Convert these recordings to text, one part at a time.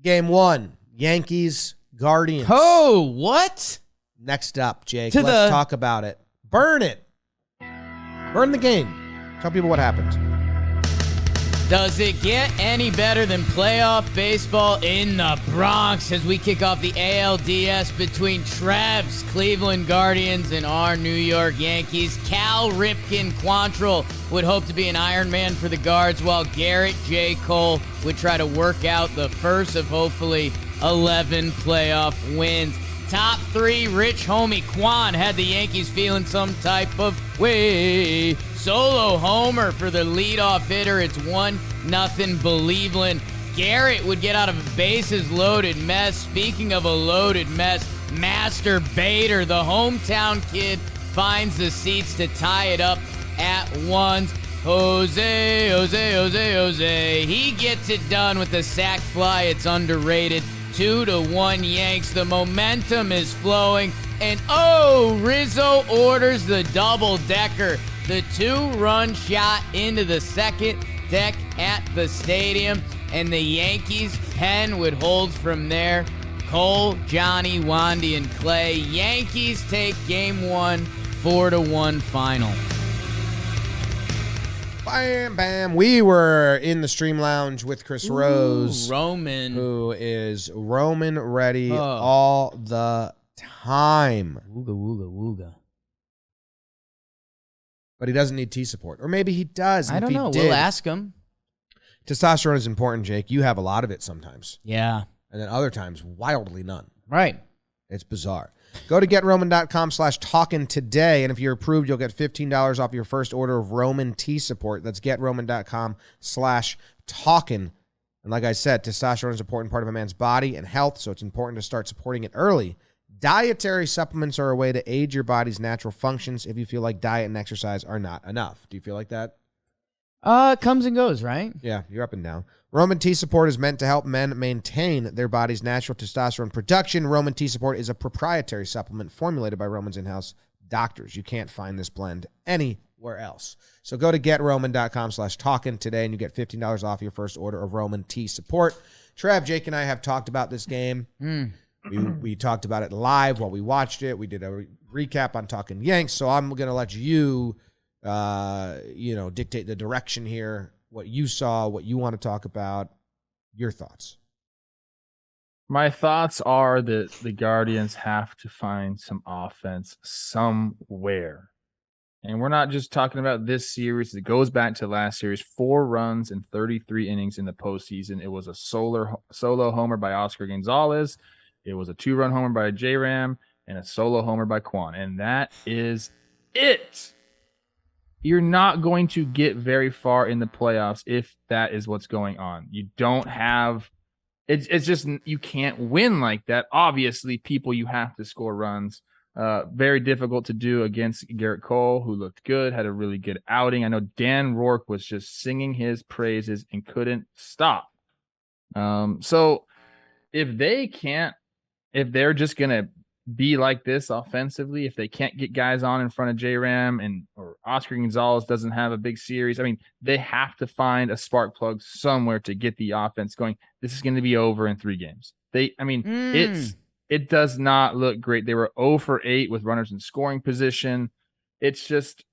Game 1, Yankees, Guardians. Oh, what? Next up, Jake, let's talk about it. Burn it. Burn the game. Tell people what happened. Does it get any better than playoff baseball in the Bronx as we kick off the ALDS between Trev's Cleveland Guardians and our New York Yankees? Cal Ripken Quantrill would hope to be an Iron Man for the Guards, while Garrett J. Cole would try to work out the first of hopefully 11 playoff wins. Top 3, Rich Homie Quan had the Yankees feeling some type of way. Solo homer for the leadoff hitter. It's 1-0 Cleveland. Garrett would get out of a bases-loaded mess. Speaking of a loaded mess, Master Bader, the hometown kid, finds the seats to tie it up at ones. Jose. He gets it done with the sac fly. It's underrated. 2-1 Yanks. The momentum is flowing. And Rizzo orders the double-decker. The 2-run shot into the second deck at the stadium. And the Yankees pen would hold from there. Cole, Johnny, Wandy, and Clay. Yankees take game 1, 4-1 final. Bam, bam. We were in the Stream Lounge with Chris Rose. Roman. Who is Roman ready all the time. Wooga. But he doesn't need T support. Or maybe he does. I don't know. We'll ask him. Testosterone is important, Jake. You have a lot of it sometimes. Yeah. And then other times, wildly none. Right. It's bizarre. Go to GetRoman.com/Talkin today, and if you're approved, you'll get $15 off your first order of Roman T support. That's GetRoman.com/Talkin. And like I said, testosterone is an important part of a man's body and health, so it's important to start supporting it early. Dietary supplements are a way to aid your body's natural functions if you feel like diet and exercise are not enough. Do you feel like that? It comes and goes, right? Yeah, you're up and down. Roman T Support is meant to help men maintain their body's natural testosterone production. Roman T Support is a proprietary supplement formulated by Roman's in-house doctors. You can't find this blend anywhere else. So go to GetRoman.com/Talkin today, and you get $15 off your first order of Roman T Support. Trev, Jake, and I have talked about this game. We talked about it live while we watched it. We did a recap on Talkin' Yanks, so I'm going to let you dictate the direction here, what you saw, what you want to talk about, your thoughts. My thoughts are that the Guardians have to find some offense somewhere. And we're not just talking about this series. It goes back to last series, 4 runs in 33 innings in the postseason. It was a solo homer by Oscar Gonzalez. It was a 2-run homer by J-Ram and a solo homer by Quan. And that is it. You're not going to get very far in the playoffs if that is what's going on. You don't have it's just you can't win like that. Obviously, you have to score runs. Very difficult to do against Garrett Cole, who looked good, had a really good outing. I know Dan Rourke was just singing his praises and couldn't stop. So if they're just going to be like this offensively, if they can't get guys on in front of J-Ram or Oscar Gonzalez doesn't have a big series, I mean, they have to find a spark plug somewhere to get the offense going. This is going to be over in 3 games. It does not look great. They were 0 for 8 with runners in scoring position. It's just,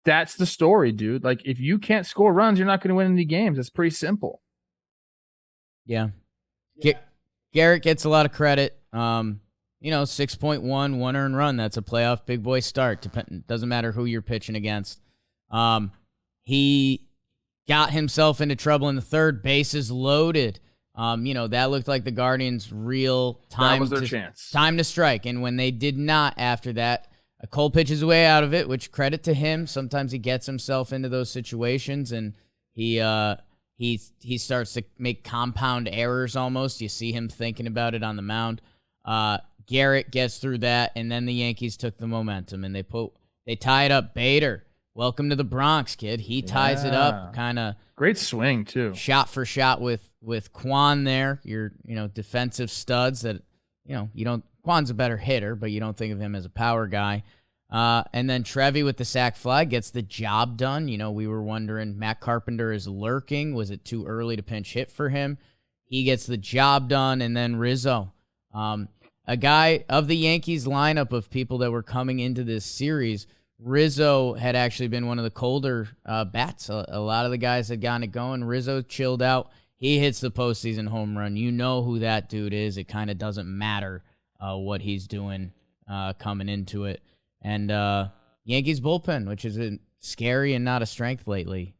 that's the story, dude. Like, if you can't score runs, you're not going to win any games. It's pretty simple. Yeah. Garrett gets a lot of credit. 6.1, 1 earned run. That's a playoff big boy start. Doesn't matter who you're pitching against. He got himself into trouble in the third, bases loaded. That looked like the Guardians' real time. That was their chance. Time to strike. And when they did not after that, Cole pitches way out of it, which credit to him. Sometimes he gets himself into those situations, and he starts to make compound errors almost. You see him thinking about it on the mound. Garrett gets through that, and then the Yankees took the momentum, and they tied up Bader. Welcome to the Bronx, kid. He ties it up, kind of great swing too. Shot for shot with Quan there. Your defensive studs that Quan's a better hitter, but you don't think of him as a power guy. And then Trevi with the sac fly gets the job done. We were wondering, Matt Carpenter is lurking. Was it too early to pinch hit for him? He gets the job done, and then Rizzo. A guy of the Yankees lineup of people that were coming into this series, Rizzo had actually been one of the colder bats. A lot of the guys had gotten it going. Rizzo chilled out. He hits the postseason home run. You know who that dude is. It kind of doesn't matter what he's doing coming into it. And Yankees bullpen, which is scary and not a strength lately,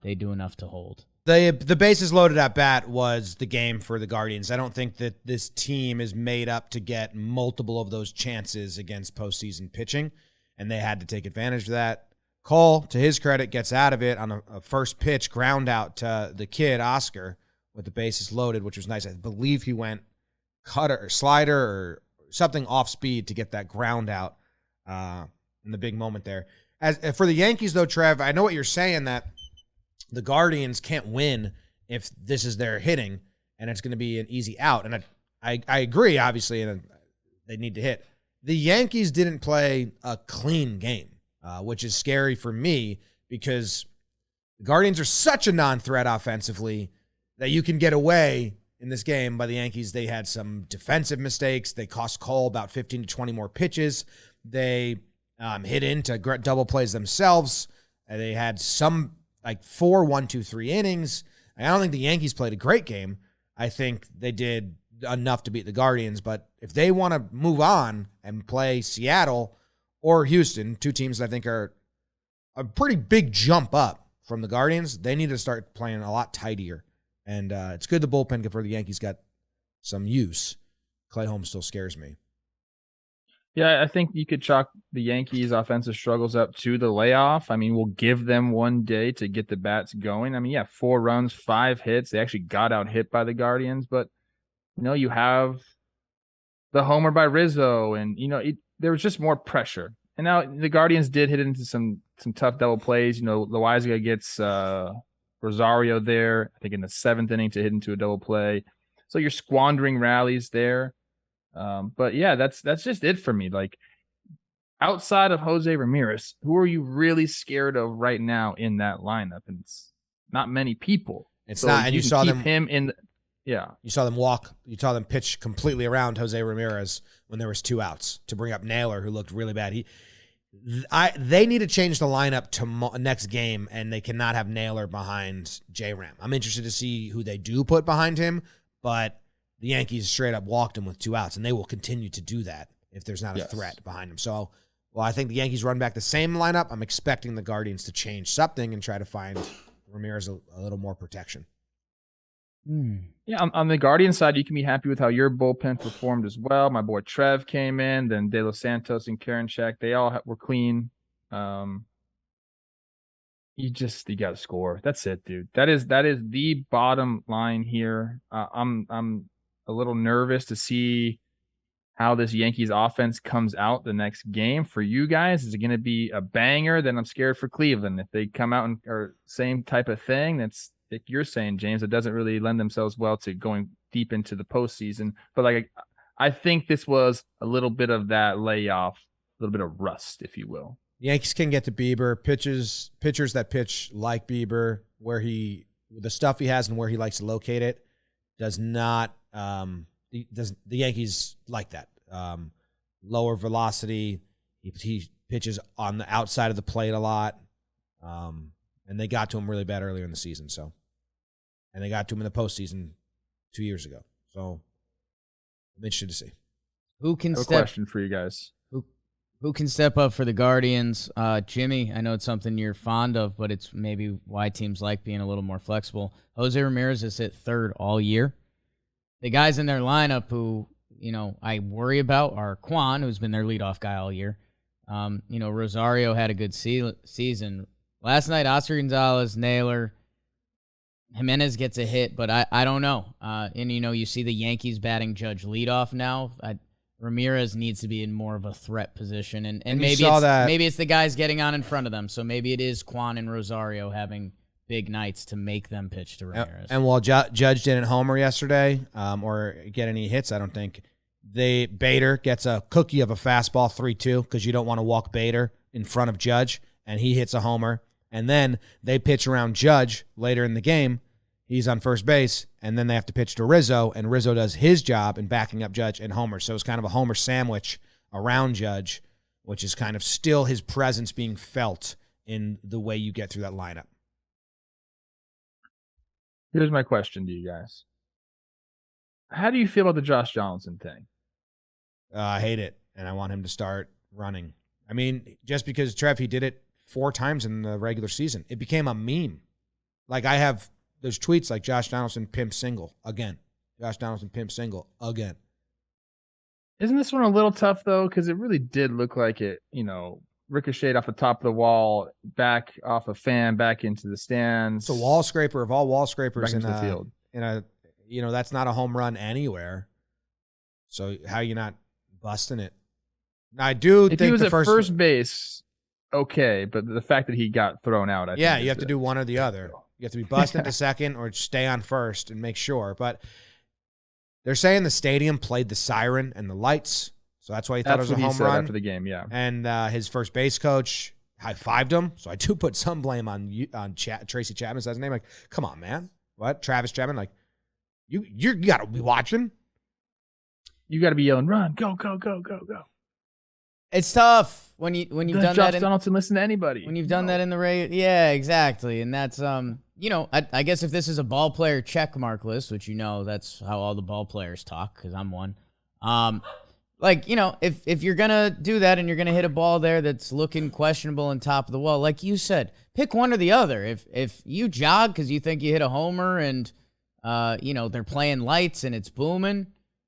they do enough to hold. The bases loaded at bat was the game for the Guardians. I don't think that this team is made up to get multiple of those chances against postseason pitching, and they had to take advantage of that. Cole, to his credit, gets out of it on a first pitch ground out to the kid, Oscar, with the bases loaded, which was nice. I believe he went cutter or slider or something off speed to get that ground out in the big moment there. As for the Yankees, though, Trev, I know what you're saying, that the Guardians can't win if this is their hitting, and it's going to be an easy out. And I agree, obviously, and they need to hit. The Yankees didn't play a clean game, which is scary for me because the Guardians are such a non-threat offensively that you can get away in this game by the Yankees. They had some defensive mistakes. They cost Cole about 15 to 20 more pitches. They hit into double plays themselves. They had some 4 1-2-3 innings. I don't think the Yankees played a great game. I think they did enough to beat the Guardians, but if they want to move on and play Seattle or Houston, two teams that I think are a pretty big jump up from the Guardians, they need to start playing a lot tidier. And it's good the bullpen for the Yankees got some use. Clay Holmes still scares me. Yeah, I think you could chalk the Yankees' offensive struggles up to the layoff. I mean, we'll give them one day to get the bats going. I mean, yeah, 4 runs, 5 hits. They actually got out hit by the Guardians, but you have the homer by Rizzo, and there was just more pressure. And now the Guardians did hit into some tough double plays. Loaiza gets Rosario there, I think in the 7th inning, to hit into a double play. So you're squandering rallies there. But yeah, that's just it for me. Like, outside of Jose Ramirez, who are you really scared of right now in that lineup? And it's not many people. It's so not, and you saw them him in. Yeah, you saw them walk. You saw them pitch completely around Jose Ramirez when there was 2 outs to bring up Naylor, who looked really bad. They need to change the lineup to next game, and they cannot have Naylor behind J-Ram. I'm interested to see who they do put behind him, but the Yankees straight up walked him with 2 outs, and they will continue to do that if there's not a threat behind him. So, I think the Yankees run back the same lineup. I'm expecting the Guardians to change something and try to find Ramirez a little more protection. Yeah, on the Guardian side, you can be happy with how your bullpen performed as well. My boy Trev came in, then De Los Santos and Karinchak, they all were clean. You got to score. That's it, dude. That is the bottom line here. I'm a little nervous to see how this Yankees offense comes out the next game. For you guys, is it going to be a banger? Then I'm scared for Cleveland. If they come out and are same type of thing, that's like you're saying, James, it doesn't really lend themselves well to going deep into the postseason. But I think this was a little bit of that layoff, a little bit of rust, if you will. The Yankees can get to Bieber. Pitchers that pitch like Bieber, the stuff he has and where he likes to locate it, does not. The Yankees like that. Lower velocity. He pitches on the outside of the plate a lot. And they got to him really bad earlier in the season. And they got to him in the postseason 2 years ago. So I'm interested to see. Question for you guys. Who can step up for the Guardians? Jimmy, I know it's something you're fond of, but it's maybe why teams like being a little more flexible. Jose Ramirez has hit 3rd all year. The guys in their lineup who, I worry about are Quan, who's been their leadoff guy all year. Rosario had a good season. Last night, Oscar Gonzalez, Naylor, Jimenez gets a hit, but I don't know. And you see the Yankees batting Judge leadoff now. Ramirez needs to be in more of a threat position, and maybe it's the guys getting on in front of them. So maybe it is Quan and Rosario having big nights to make them pitch to Ramirez. And while Judge didn't homer yesterday or get any hits, I don't think Bader gets a cookie of a fastball 3-2 because you don't want to walk Bader in front of Judge, and he hits a homer. And then they pitch around Judge later in the game. he's on first base, and then they have to pitch to Rizzo, and Rizzo does his job in backing up Judge and Homer. So it's kind of a Homer sandwich around Judge, which is kind of still his presence being felt in the way you get through that lineup. Here's my question to you guys. How do you feel about the Josh Donaldson thing? I hate it, and I want him to start running. I mean, just because, Trev, he did it 4 times in the regular season. It became a meme. Like, I have those tweets like Josh Donaldson pimp single again. Josh Donaldson pimp single again. Isn't this one a little tough, though? Because it really did look like it, ricocheted off the top of the wall, back off a fan, back into the stands. It's a wall scraper of all wall scrapers in the field. That's not a home run anywhere. So how are you not busting it? Now, I do think he was at first base, okay, but the fact that he got thrown out, I think you have to do one or the other. You have to be busted to second or stay on first and make sure. But they're saying the stadium played the siren and the lights, so that's why he thought it was a home run after the game. Yeah, and his first base coach high-fived him. So I do put some blame on Tracy Chapman. That's his name. Like, come on, man. What? Travis Chapman? Like, you got to be watching. You got to be yelling, "Run, go, go, go, go, go." It's tough when you've done Josh that. Donaldson listen to anybody. When you've done that in the race, yeah, exactly. And that's I guess if this is a ball player check mark list, which that's how all the ball players talk, because I'm one. If you're gonna do that and you're gonna hit a ball there that's looking questionable and top of the wall, like you said, pick one or the other. If you jog because you think you hit a homer and they're playing lights and it's booming,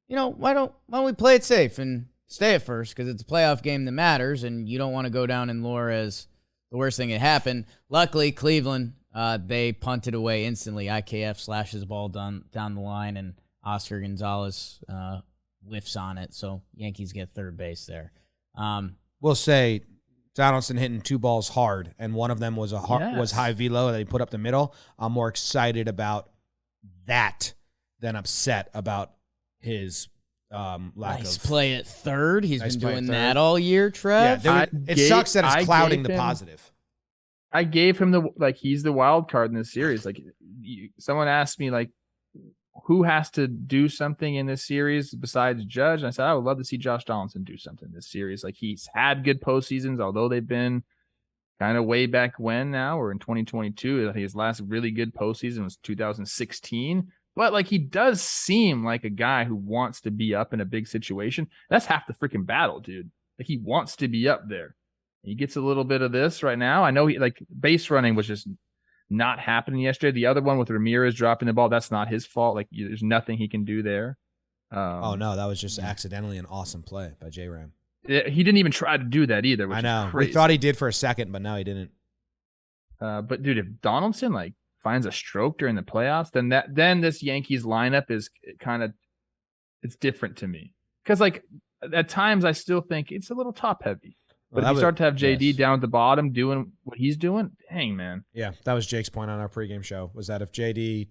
why don't we play it safe and stay at first, because it's a playoff game that matters, and you don't want to go down in lore as the worst thing that happened. Luckily, Cleveland, they punted away instantly. IKF slashes the ball down the line, and Oscar Gonzalez whiffs on it. So Yankees get third base there. We'll say Donaldson hitting 2 balls hard, and one of them was was high velo that he put up the middle. I'm more excited about that than upset about his lack nice of play at third. He's been doing that all year, Trev. Yeah, it sucks that it's clouding the positive. I gave him he's the wild card in this series. Like, someone asked me, like, who has to do something in this series besides Judge? And I said, I would love to see Josh Donaldson do something in this series. Like, he's had good postseasons, although they've been kind of way back when now, or in 2022. I think his last really good postseason was 2016. But, like, he does seem like a guy who wants to be up in a big situation. That's half the freaking battle, dude. Like, he wants to be up there. He gets a little bit of this right now. I know base running was just not happening yesterday. The other one with Ramirez dropping the ball, that's not his fault. Like, there's nothing he can do there. Oh, no, that was just accidentally an awesome play by J-Ram. He didn't even try to do that either, which I know. Is crazy. We thought he did for a second, but no, he didn't. But, dude, if Donaldson, finds a stroke during the playoffs, then this Yankees lineup is it's different to me. Because, at times I still think it's a little top heavy. But if you start to have JD down at the bottom doing what he's doing, dang, man. Yeah, that was Jake's point on our pregame show, was that if JD,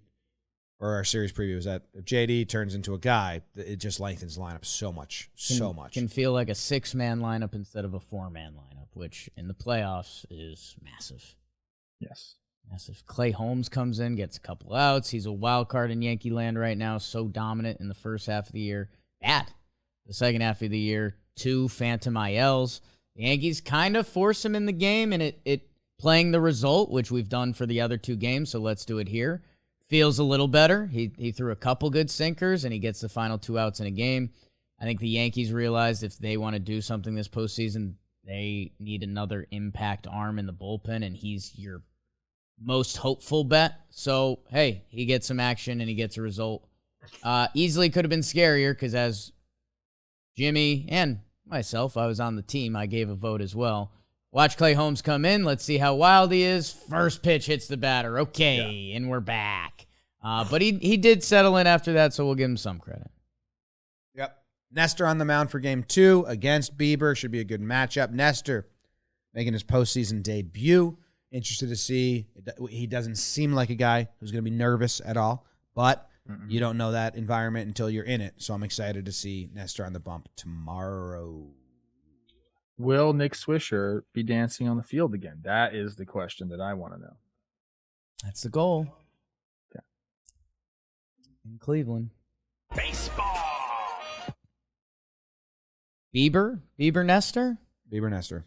or our series preview, was that if JD turns into a guy, it just lengthens the lineup so much. Can feel like a 6-man lineup instead of a 4-man lineup, which in the playoffs is massive. Yes. Massive. Clay Holmes comes in, gets a couple outs. He's a wild card in Yankee land right now, so dominant in the first half of the year. Bad. The second half of the year, 2 phantom ILs. The Yankees kind of force him in the game, and it playing the result, which we've done for the other 2 games, so let's do it here. Feels a little better. He threw a couple good sinkers, and he gets the final 2 outs in a game. I think the Yankees realized if they want to do something this postseason, they need another impact arm in the bullpen, and he's your most hopeful bet. So, hey, he gets some action, and he gets a result. Easily could have been scarier, because as Jimmy and myself, I was on the team. I gave a vote as well. Watch Clay Holmes come in. Let's see how wild he is. First pitch hits the batter. Okay, and we're back. But he did settle in after that, so we'll give him some credit. Yep. Nestor on the mound for game 2 against Bieber. Should be a good matchup. Nestor making his postseason debut. Interested to see. He doesn't seem like a guy who's going to be nervous at all, but you don't know that environment until you're in it. So I'm excited to see Nestor on the bump tomorrow. Will Nick Swisher be dancing on the field again? That is the question that I want to know. That's the goal. Okay. in Cleveland. Baseball. Bieber Nestor? Bieber Nestor.